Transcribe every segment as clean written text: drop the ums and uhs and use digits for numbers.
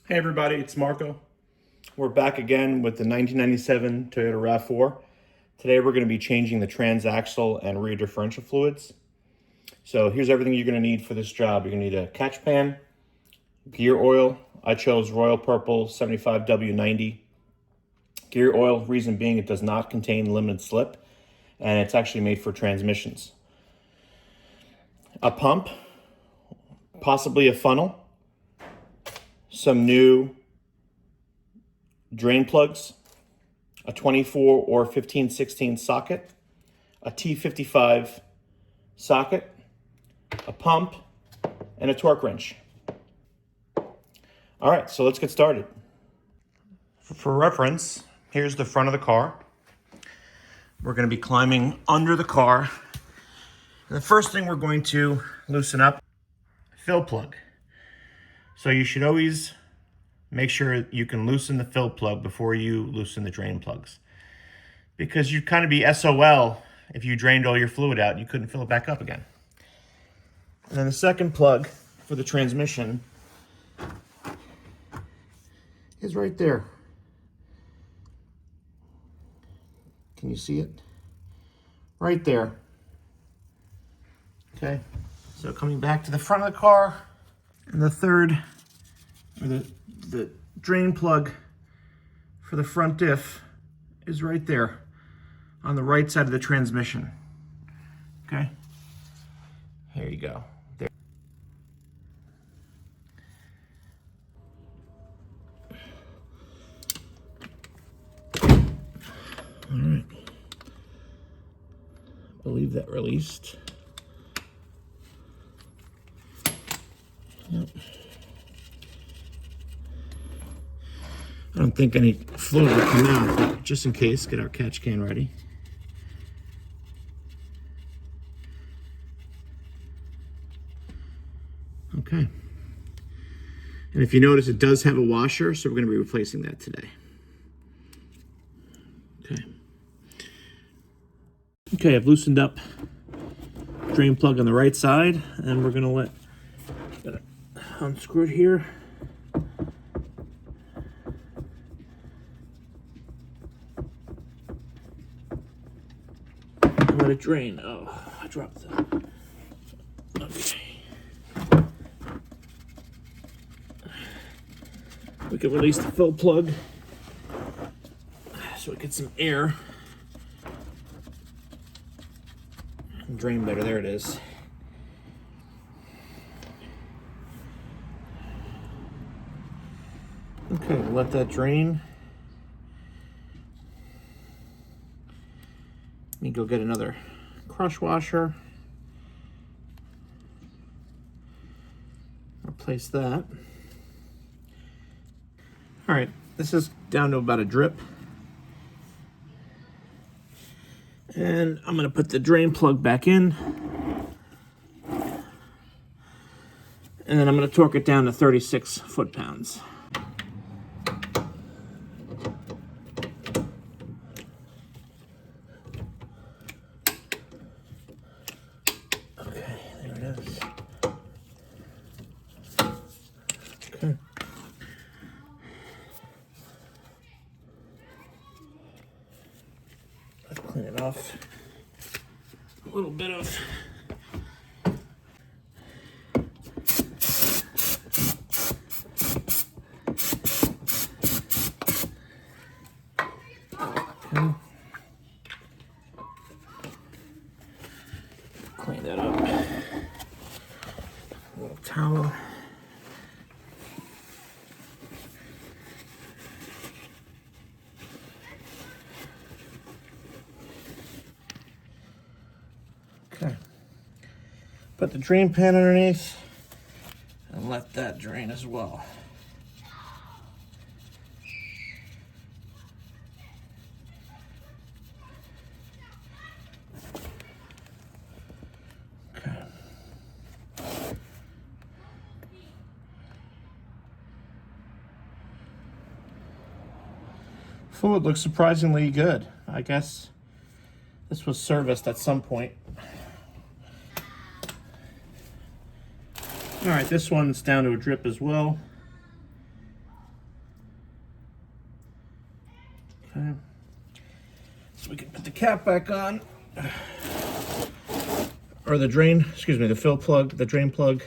Hey everybody, it's Marco. We're back again with the 1997 Toyota RAV4. Today we're going to be changing the transaxle and rear differential fluids. So here's everything you're going to need for this job. You're going to need a catch pan, gear oil. I chose Royal Purple 75W90. Gear oil, reason being it does not contain limited slip and it's actually made for transmissions. A pump, possibly a funnel, some new drain plugs, a 24 or 15/16 socket, a T55 socket, a pump, and a torque wrench. All right, so let's get started. For reference, here's the front of the car. We're going to be climbing under the car. And the first thing we're going to loosen up, fill plug. So you should always make sure you can loosen the fill plug before you loosen the drain plugs. Because you'd kind of be SOL if you drained all your fluid out and you couldn't fill it back up again. And then the second plug for the transmission is right there. Can you see it? Right there. Okay, so coming back to the front of the car, and the third, or the drain plug for the front diff is right there on the right side of the transmission. Okay, here you go. There. All right, I believe that released. Yep. I don't think any fluid will come out, but just in case, get our catch can ready. Okay. And if you notice, it does have a washer, so we're going to be replacing that today. Okay. Okay, I've loosened up drain plug on the right side, and we're going to unscrew it here. Let it drain. Oh, I dropped that. Okay. We can release the fill plug so we get some air. And drain better. There it is. Okay, we'll let that drain. Let me go get another crush washer. Replace that. All right, this is down to about a drip. And I'm gonna put the drain plug back in. And then I'm gonna torque it down to 36 foot-pounds. Okay. Let's clean it off. A little bit of clean that up. A little towel. Okay. Put the drain pan underneath and let that drain as well. Okay. Fluid looks surprisingly good. I guess this was serviced at some point. All right, this one's down to a drip as well. Okay. So we can put the cap back on. Or the drain, excuse me, the fill plug, the drain plug.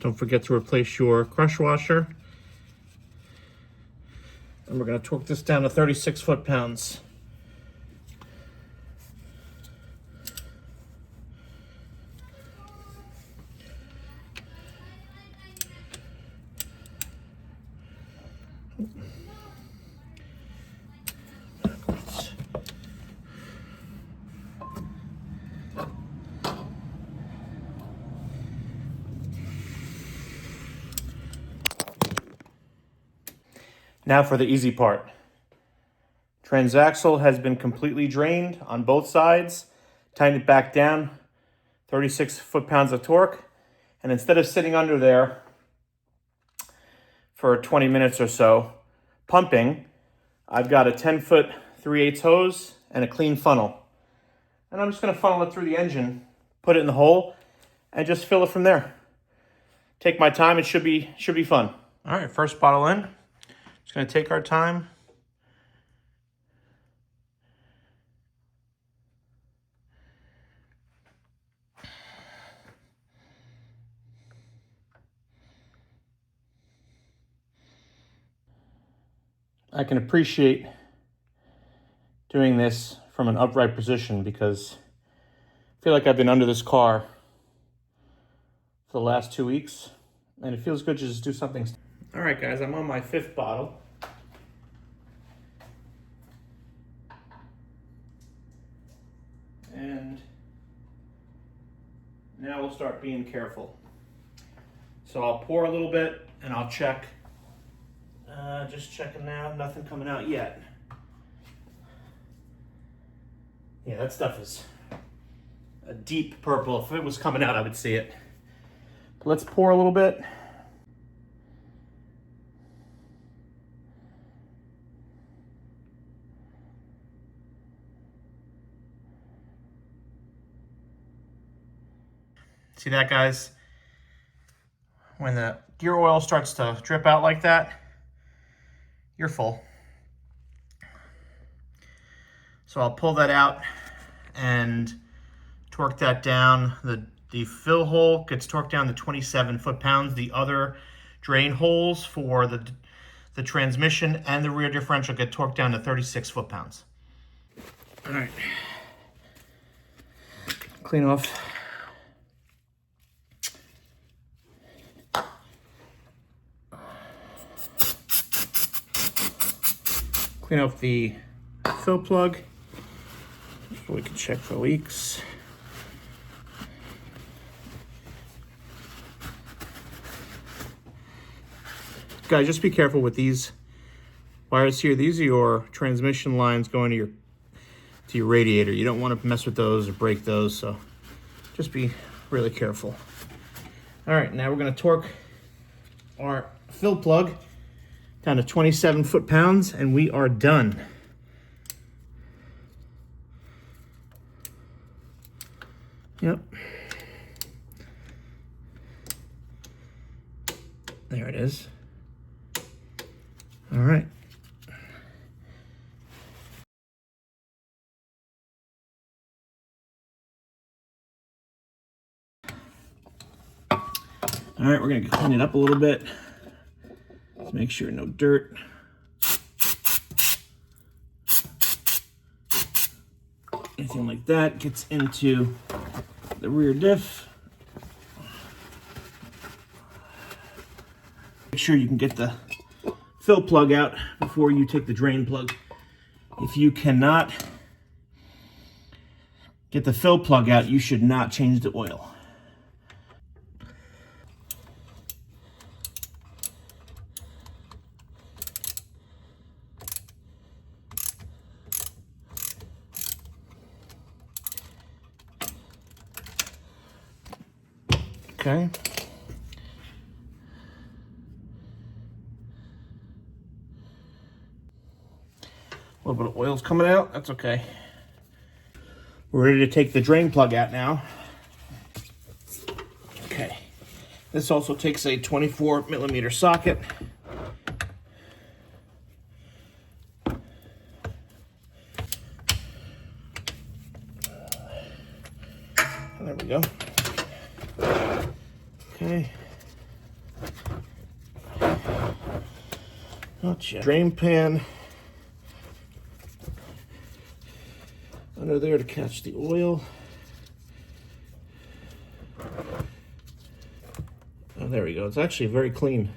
Don't forget to replace your crush washer. And we're going to torque this down to 36 foot-pounds. Now for the easy part. Transaxle has been completely drained on both sides. Tighten it back down, 36 foot-pounds of torque. And instead of sitting under there for 20 minutes or so, pumping, I've got a 10-foot 3/8 hose and a clean funnel. And I'm just gonna funnel it through the engine, put it in the hole, and just fill it from there. Take my time, it should be fun. All right, first bottle in. Just gonna take our time. I can appreciate doing this from an upright position because I feel like I've been under this car for the last 2 weeks and it feels good to just do something. All right, guys, I'm on my 5th bottle. And now we'll start being careful. So I'll pour a little bit and I'll check. Just checking now, nothing coming out yet. Yeah, that stuff is a deep purple. If it was coming out, I would see it. But let's pour a little bit. See that, guys? When the gear oil starts to drip out like that, you're full. So I'll pull that out and torque that down. The fill hole gets torqued down to 27 foot-pounds. The other drain holes for the transmission and the rear differential get torqued down to 36 foot-pounds. All right. Clean off. Clean off the fill plug so we can check for leaks. Guys, just be careful with these wires here. These are your transmission lines going to your radiator. You don't want to mess with those or break those, so just be really careful. All right, now we're going to torque our fill plug down to 27 foot-pounds, and we are done. Yep. There it is. All right. All right, we're gonna clean it up a little bit. Let's make sure no dirt. Anything like that gets into the rear diff. Make sure you can get the fill plug out before you take the drain plug. If you cannot get the fill plug out, you should not change the oil. Okay. A little bit of oil's coming out, that's okay. We're ready to take the drain plug out now. Okay. This also takes a 24mm socket. There we go. Okay. Gotcha. Drain pan under there to catch the oil. Oh, there we go. It's actually very clean.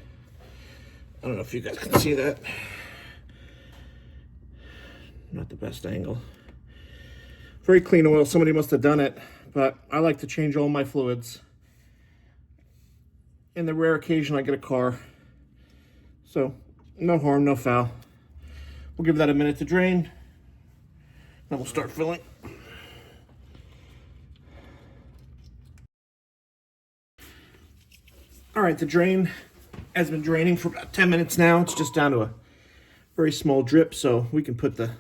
I don't know if you guys can see that. Not the best angle. Very clean oil. Somebody must have done it, but I like to change all my fluids. In the rare occasion I get a car. So, no harm, no foul. We'll give that a minute to drain. Then we'll start filling. All right, the drain has been draining for about 10 minutes now. It's just down to a very small drip, so we can put the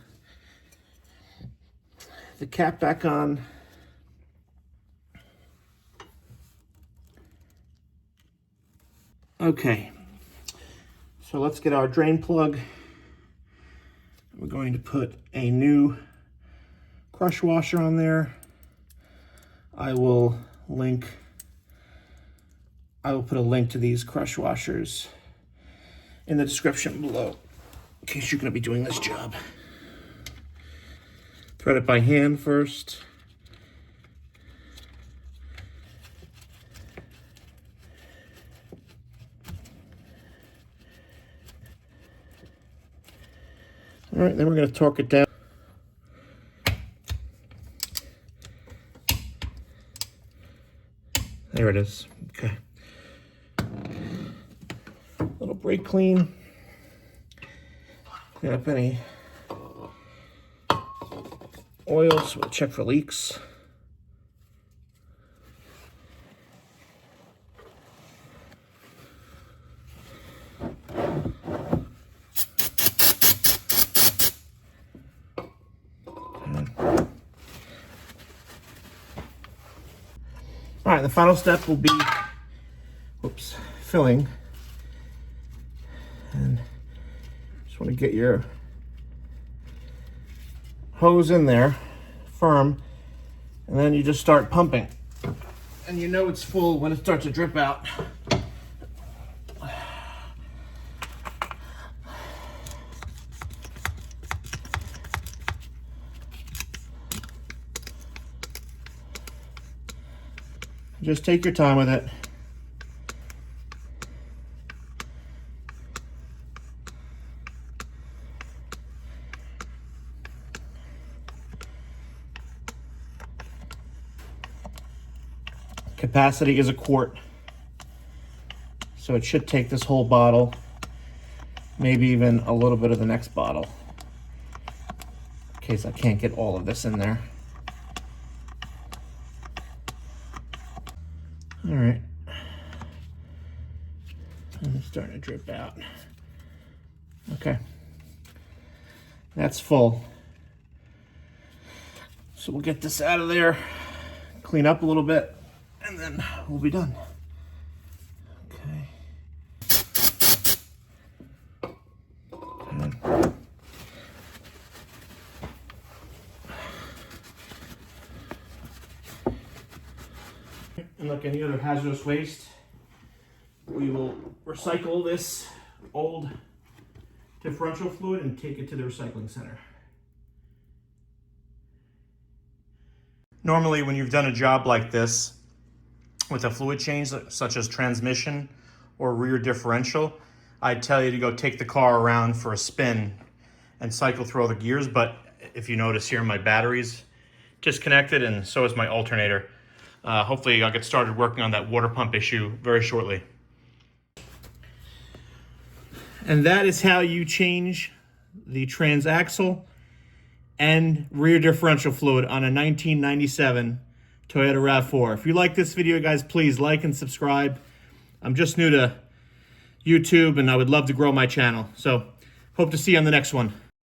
cap back on. Okay, so let's get our drain plug. We're going to put a new crush washer on there. I will put a link to these crush washers in the description below in case you're going to be doing this job. Thread it by hand first. All right, then we're going to torque it down. There it is. Okay. Little brake clean. Clean up any oil, so we'll check for leaks. All right, the final step will be, filling. And just want to get your hose in there, firm, and then you just start pumping. And you know it's full when it starts to drip out. Just take your time with it. Capacity is a quart, so it should take this whole bottle, maybe even a little bit of the next bottle, in case I can't get all of this in there. All right, and it's starting to drip out. Okay, that's full. So we'll get this out of there, clean up a little bit, and then we'll be done. Okay. And like any other hazardous waste, we will recycle this old differential fluid and take it to the recycling center. Normally, when you've done a job like this with a fluid change, such as transmission or rear differential, I'd tell you to go take the car around for a spin and cycle through all the gears. But if you notice here, my battery's disconnected and so is my alternator. Hopefully I'll get started working on that water pump issue very shortly. And that is how you change the transaxle and rear differential fluid on a 1997 Toyota RAV4. If you like this video, guys, please like and subscribe. I'm just new to YouTube and I would love to grow my channel. So hope to see you on the next one.